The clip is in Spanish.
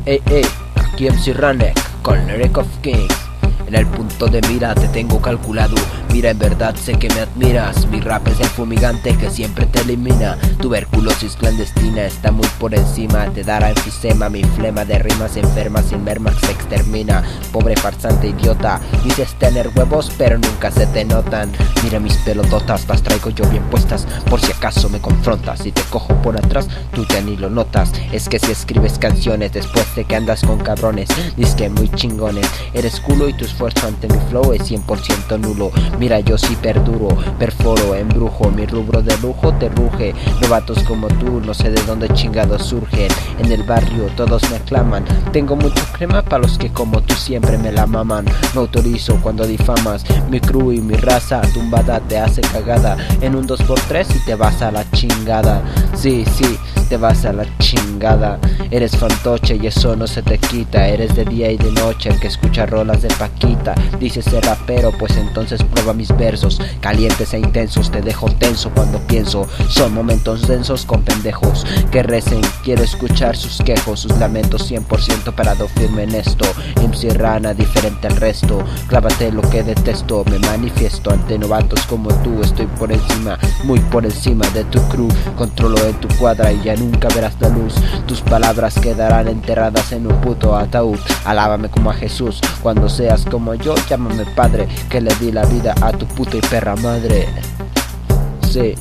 Ey, ey, aquí MC Ranek con Lyric of Kings. En el punto de mira te tengo calculado. Mira, en verdad sé que me admiras. Mi rap es el fumigante que siempre te elimina. Tuberculosis clandestina está muy por encima. Te dará enfisema, mi flema de rimas enferma sin merma se extermina. Pobre farsante idiota, dices tener huevos pero nunca se te notan. Mira mis pelototas, las traigo yo bien puestas. Por si acaso me confrontas, si te cojo por atrás tú ya ni lo notas. Es que si escribes canciones después de que andas con cabrones, dices que muy chingones. Eres culo y tu esfuerzo ante mi flow es 100% nulo. Mira, yo sí perduro, perforo, embrujo, mi rubro de lujo te ruge. Novatos como tú, no sé de dónde chingados surgen. En el barrio todos me aclaman. Tengo mucho crema para los que como tú siempre me la maman. No autorizo cuando difamas mi crew y mi raza. Tumbada te hace cagada en un 2x3 y te vas a la chingada. Sí, sí, te vas a la chingada. Eres fantoche y eso no se te quita. Eres de día y de noche el que escucha rolas de Paquita. Dices ser rapero, pues entonces prueba mis versos. Calientes e intensos, te dejo tenso cuando pienso. Son momentos densos con pendejos que recen. Quiero escuchar sus quejos, sus lamentos. 100% parado firme en esto. MC Rana, diferente al resto. Clávate lo que detesto, me manifiesto ante novatos como tú. Estoy por encima, muy por encima de tu crew. Controlo en tu cuadra y ya nunca verás la luz. Tus palabras quedarán enterradas en un puto ataúd. Alábame como a Jesús, cuando seas como yo, llámame padre, que le di la vida a tu puta y perra madre. Sí.